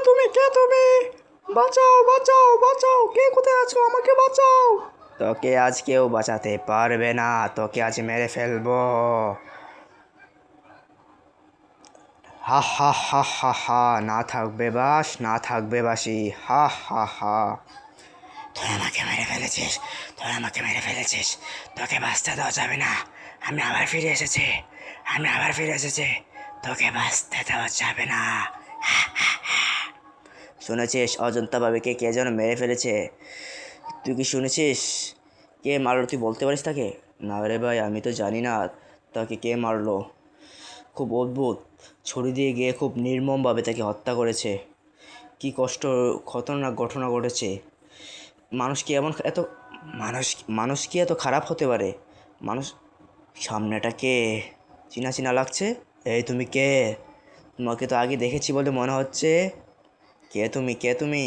তুমি? কে তুমি? বাঁচাও বাঁচাও বাঁচাও, কে কোথায় আছো? আমাকে বাঁচাও। তোকে আজ কেউ বাঁচাতে পারবে না, তোকে আজ মেরে ফেলবো। হা হা হা হা হা, না থাকবে বাস, না থাকবে বাসি, হা হা হা। তুই আমাকে মেরে ফেলেছিস, তুই আমাকে মেরে ফেলেছিস, তোকে বাঁচতে দেওয়া যাবে না। আমি আবার ফিরে এসেছি, আমি আবার ফিরে এসেছি, তোকে বাঁচতে দেওয়া যাবে না। শুনেছিস অজন্তা বাবিকে কে যেন মেরে ফেলেছে? তুই কি শুনেছিস? কে মারলো তুই বলতে পারিস তাকে? না রে ভাই, আমি তো জানি না তাকে কে মারলো। খুব অদ্ভুত, ছুরি দিয়ে গিয়ে খুব নির্মমভাবে তাকে হত্যা করেছে। কি কষ্ট, খতরনাক ঘটনা ঘটেছে। মানুষ কি এমন এত মানুষ মানুষ কি এত খারাপ হতে পারে? মানুষ, সামনেটা কে? চিনা চিনা লাগছে। এই তুমি কে? তোমাকে তো আগে দেখেছি বলে মনে হচ্ছে। কে তুমি, কে তুমি?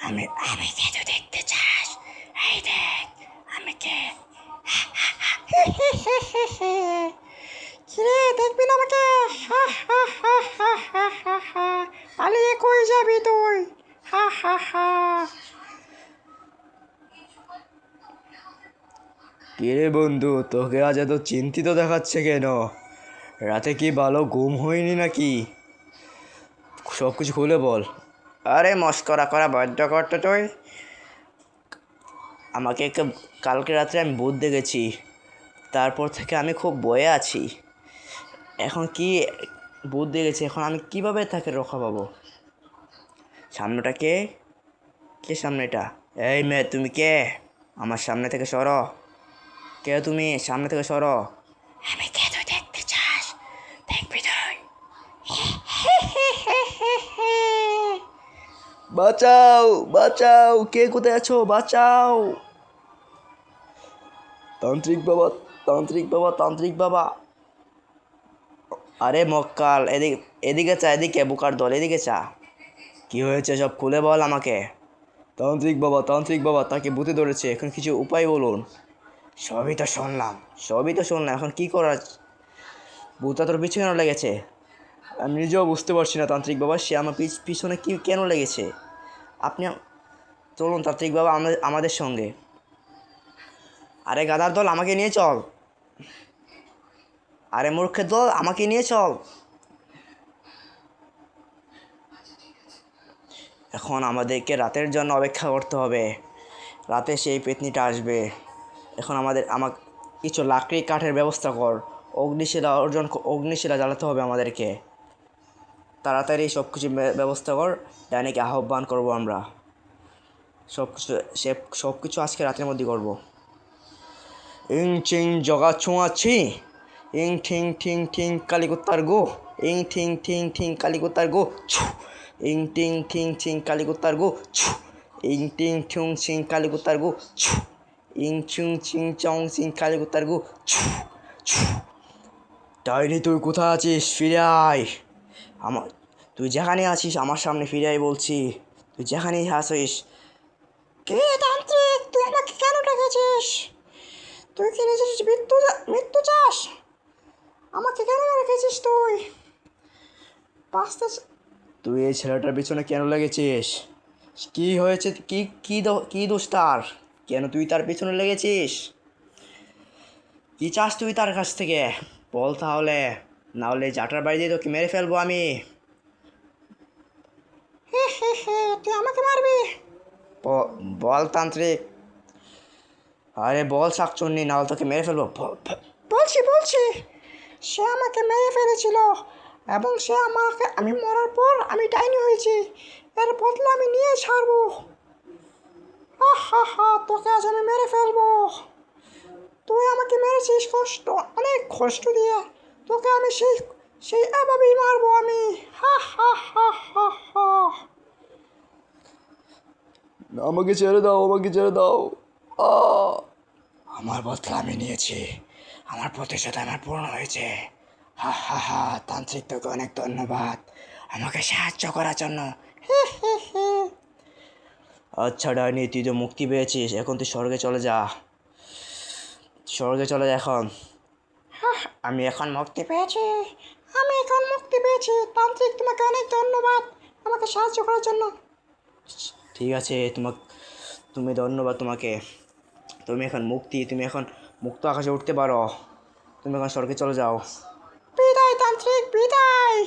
আমি আমি কে তো দেখতে চাস? এই দেখ আমি কে। কিরে, দেখবি না আমাকে? পালিয়ে কই যাবি তুই? হা হা হা। কিরে বন্ধু, তোকে আজ এত চিন্তিত দেখাচ্ছে কেন? রাতে কি ভালো ঘুম হয়নি নাকি? সব কিছু খুলে বল। আরে মস্করা করা বড্ড করতো তুই। আমাকে কালকে রাত্রে আমি ভূত দেখেছি, তারপর থেকে আমি খুব ভয়ে আছি। এখন কি ভূত দেখেছি, এখন আমি কিভাবে তাকে রক্ষা পাবো? সামনেটা কে? কে সামনেটা? এই মেয়ে, তুমি কে? আমার সামনে থেকে সরো। কে তুমি? সামনে থেকে সরো। আমি কে তুই দেখতে চাস? দেখবি তুই? বাঁচাও বাঁচাও, কে কোথায় আছো? বাঁচাও। তান্ত্রিক বাবা, তান্ত্রিক বাবা, তান্ত্রিক বাবা। আরে মক্কাল, এদিকে এদিকে চা, এদিকে বুকার দল, এদিকে চা। কি হয়েছে সব খুলে বল আমাকে। তান্ত্রিক বাবা, তান্ত্রিক বাবা, তাকে ভূতে ধরেছে, এখন কিছু উপায় বলুন। সবই তো শুনলাম, সবই তো শুনলাম, এখন কি করার? ভূতা তোর পিছনে কেন লেগেছে? আমি নিজেও বুঝতে পারছি না তান্ত্রিক বাবা, সে আমার পিছনে কি কেন লেগেছে? আপনি চলুন তান্ত্রিক বাবা, আমাদের সঙ্গে। আরে গাদার দল, আমাকে নিয়ে চল। আরে মূর্খের দল, আমাকে নিয়ে চল। এখন আমাদেরকে রাতের জন্য অপেক্ষা করতে হবে। রাতে সেই পেতনিটা আসবে। এখন আমাকে কিছু লাকড়ি কাঠের ব্যবস্থা কর। অগ্নিশিলা জ্বালাতে হবে আমাদেরকে। তাড়াতাড়ি সব কিছু ব্যবস্থা কর। ডাইনিকে আহ্বান করব আমরা। সব কিছু আজকে রাতের মধ্যে করব। ইং চিং জগা ছোঁয়া ছি, ইং ঠিং ঠিং ঠিং কালিকুত্তার গো, ইং ঠিং ঠিং ঠিং কালিকুত্তার গো ছু, ইং টিং ঠিং ঠিং কালিকুত্তার গো ছু, ইং টিং ঠুং ছিং কালিকুত্তার গো ছু, ইং চুং চিং চং চিং কালিকুত্তার গো ছু ছু। ডাইনি তুই কোথায় আছিস? ফিরে আয়। আমার তুই যেখানে আছিস আমার সামনে ফিরে আয় বলছি। তুই যেখানেই আছিস। কে তান্ত্রিক, তুই আমাকে কেন ডেকেছিস? তুই কি নিজের মৃত্যু চাস? আমাকে কেন রেখেছিস তুই? বাঁচতে তুই এই ছেলেটার পিছনে কেন লেগেছিস? কি হয়েছে? কি দোষ তার? কেন তুই তার পিছনে লেগেছিস? কি চাস তুই তার কাছ থেকে? বল তাহলে, না হলে জাটার বাড়ি দিয়ে তোকে মেরে ফেলবো আমি। তুই আমাকে মারবি? বল তান্ত্রিক। আরে বল শাকচুন্নি, না হলে তোকে মেরে ফেলবো। বলছি বলছি, সে আমাকে মেরে ফেলেছিল এবং আমি মরার পর আমি ডাইনি হয়েছি। এর বদলা আমি নিয়ে ছাড়বো। হা হা, তোকে আজ আমি মেরে ফেলবো। তুই আমাকে মেরেছিস অনেক কষ্ট দিয়ে, তোকে আমি সেই সেই এভাবেই মারবো আমি। হা হা হা হা হা। আমাকে ছেড়ে দাও, আমাকে ছেড়ে দাও। আমার বদলা আমি নিয়েছি, আমার প্রতিশোধ আমার পূর্ণ হয়েছে। হা হা হা। তান্ত্রিক, তোকে অনেক ধন্যবাদ আমাকে সাহায্য করার জন্য। আচ্ছা ডাইনি, তুই তো মুক্তি পেয়েছিস, এখন তুই স্বর্গে চলে যা। স্বর্গে চলে যা এখন। আমি এখন মুক্তি পেয়েছি, আমি এখন মুক্তি পেয়েছি। তান্ত্রিক, তোমাকে অনেক ধন্যবাদ। আমাকে সাহায্য করার জন্য। ঠিক আছে, তুমি ধন্যবাদ তোমাকে। তুমি এখন মুক্তি, তুমি এখন মুক্ত আকাশে উঠতে পারো। তুমি এখন স্বর্গে চলে যাও। বিদায় তান্ত্রিক, বিদায়।